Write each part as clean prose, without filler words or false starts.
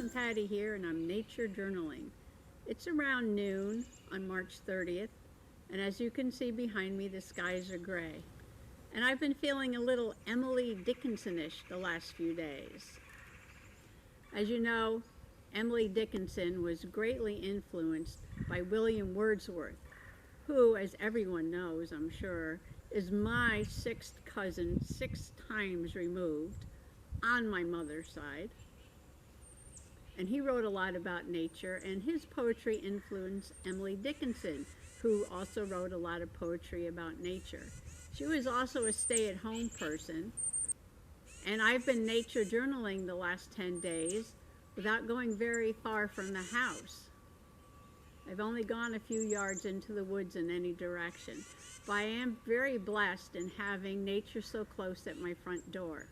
Possum Patty here, and I'm nature journaling. It's around noon on March 30th, and as you can see behind me, the skies are gray. And I've been feeling a little Emily Dickinson-ish the last few days. As you know, Emily Dickinson was greatly influenced by William Wordsworth, who, as everyone knows, I'm sure, is my sixth cousin, 6 times removed, on my mother's side. And he wrote a lot about nature, and his poetry influenced Emily Dickinson, who also wrote a lot of poetry about nature. She was also a stay-at-home person, and I've been nature journaling the last 10 days without going very far from the house. I've only gone a few yards into the woods in any direction, but I am very blessed in having nature so close at my front door.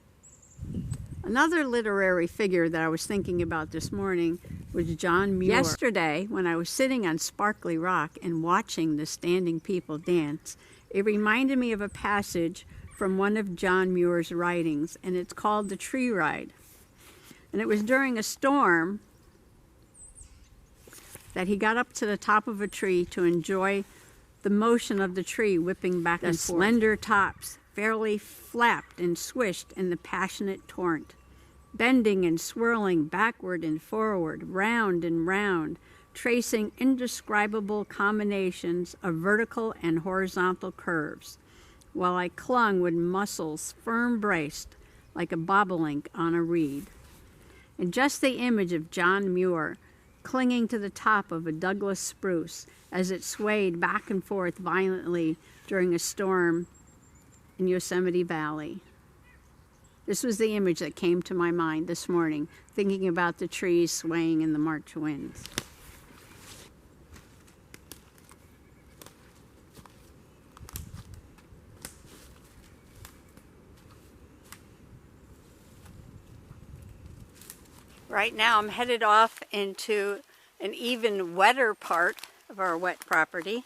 Another literary figure that I was thinking about this morning was John Muir. Yesterday, when I was sitting on Sparkly Rock and watching the standing people dance, it reminded me of a passage from one of John Muir's writings, and it's called The Tree Ride. And it was during a storm that he got up to the top of a tree to enjoy the motion of the tree whipping back and forth. The slender tops fairly flapped and swished in the passionate torrent, bending and swirling backward and forward, round and round, tracing indescribable combinations of vertical and horizontal curves, while I clung with muscles firm braced like a bobolink on a reed. And just the image of John Muir clinging to the top of a Douglas spruce as it swayed back and forth violently during a storm in Yosemite Valley. This was the image that came to my mind this morning, thinking about the trees swaying in the March winds. Right now I'm headed off into an even wetter part of our wet property.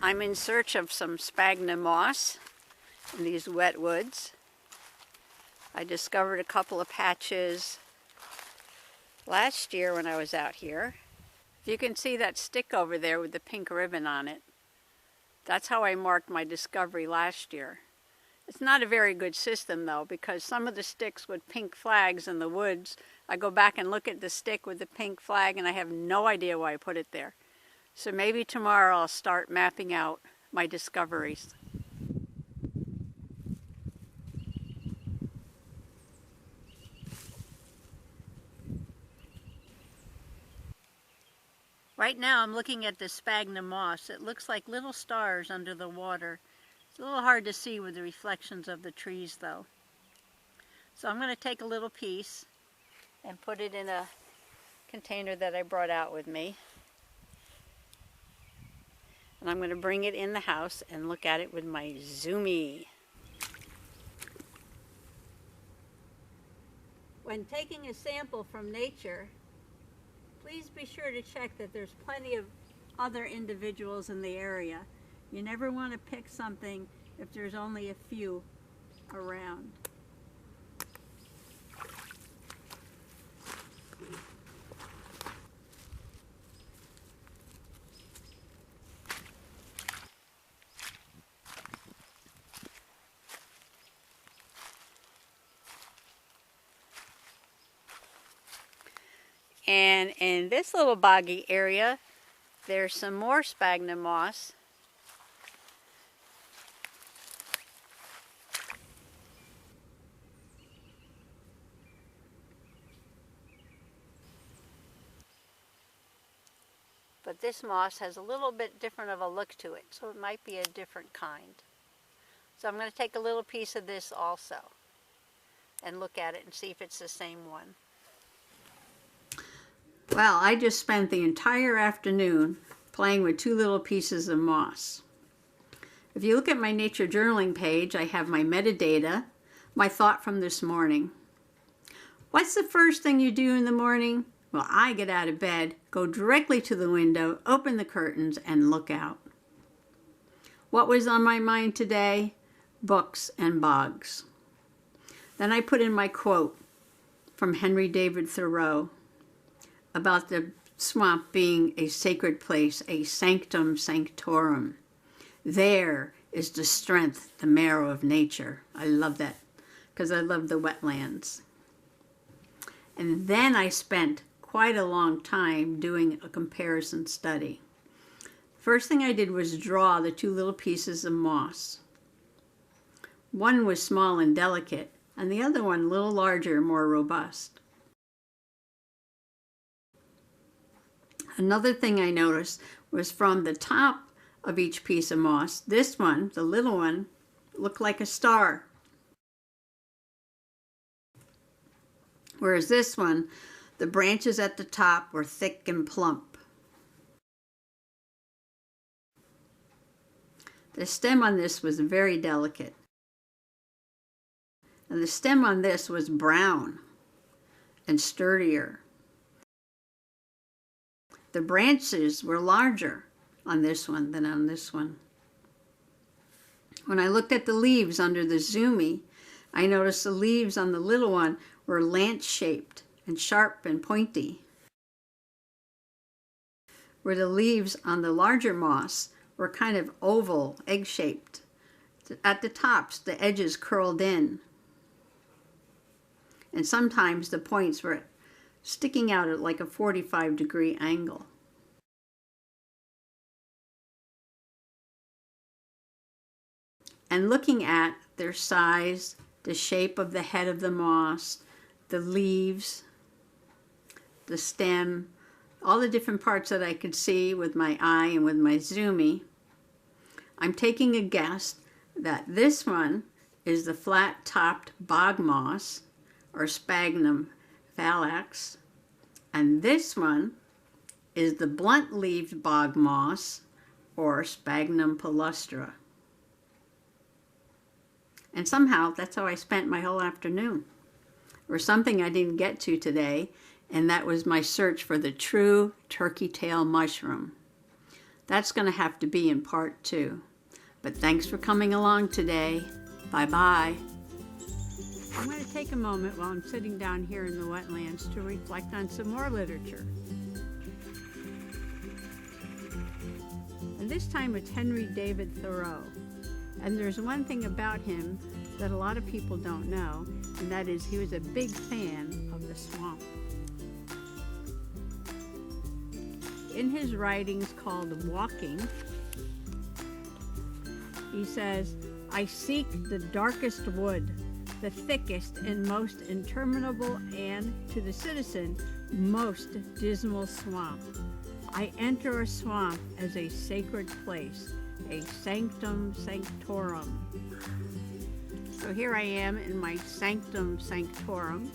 I'm in search of some Spagna Moss in these wet woods. I discovered a couple of patches last year when I was out here. You can see that stick over there with the pink ribbon on it. That's how I marked my discovery last year. It's not a very good system though, because some of the sticks with pink flags in the woods, I go back and look at the stick with the pink flag and I have no idea why I put it there. So maybe tomorrow I'll start mapping out my discoveries. Right now I'm looking at the Spagna Moss. It looks like little stars under the water. It's a little hard to see with the reflections of the trees though. So I'm going to take a little piece and put it in a container that I brought out with me. And I'm going to bring it in the house and look at it with my zoomie. When taking a sample from nature, please be sure to check that there's plenty of other individuals in the area. You never want to pick something if there's only a few around. And in this little boggy area, there's some more Spagna Moss. But this moss has a little bit different of a look to it, so it might be a different kind. So I'm going to take a little piece of this also and look at it and see if it's the same one. Well, I just spent the entire afternoon playing with 2 little pieces of moss. If you look at my nature journaling page, I have my metadata, my thought from this morning. What's the first thing you do in the morning? Well, I get out of bed, go directly to the window, open the curtains, and look out. What was on my mind today? Books and Bogs. Then I put in my quote from Henry David Thoreau about the swamp being a sacred place, a sanctum sanctorum. There is the strength, the marrow of nature. I love that because I love the wetlands. And then I spent quite a long time doing a comparison study. First thing I did was draw the two little pieces of moss. One was small and delicate, and the other one a little larger, more robust. Another thing I noticed was from the top of each piece of moss, this one, the little one, looked like a star. Whereas this one, the branches at the top were thick and plump. The stem on this was very delicate. And the stem on this was brown and sturdier. The branches were larger on this one than on this one. When I looked at the leaves under the zoomy, I noticed the leaves on the little one were lance-shaped and sharp and pointy, where the leaves on the larger moss were kind of oval, egg-shaped. At the tops, the edges curled in, and sometimes the points were sticking out at like a 45-degree angle. And looking at their size, the shape of the head of the moss, the leaves, the stem, all the different parts that I could see with my eye and with my zoomy, I'm taking a guess that this one is the flat-topped bog moss, or Spagna Moss, and this one is the blunt-leaved bog moss, or Sphagnum palustre. And somehow that's how I spent my whole afternoon. Or something I didn't get to today, and that was my search for the true turkey tail mushroom. That's going to have to be in part 2. But thanks for coming along today. Bye-bye. I'm going to take a moment while I'm sitting down here in the wetlands to reflect on some more literature. And this time it's Henry David Thoreau. And there's one thing about him that a lot of people don't know, and that is he was a big fan of the swamp. In his writings called Walking, he says, "I seek the darkest wood, the thickest and most interminable and, to the citizen, most dismal swamp. I enter a swamp as a sacred place, a sanctum sanctorum." So here I am in my sanctum sanctorum.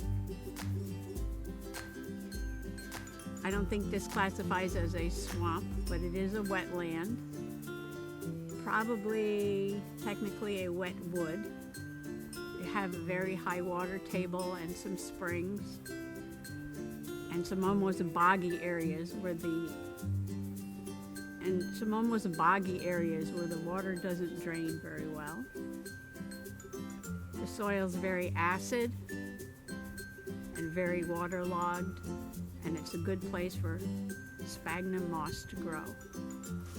I don't think this classifies as a swamp, but it is a wetland. Probably technically a wet wood. You have a very high water table and some springs and some almost boggy areas where the water doesn't drain very well. The soil's very acid and very waterlogged, and it's a good place for sphagnum moss to grow.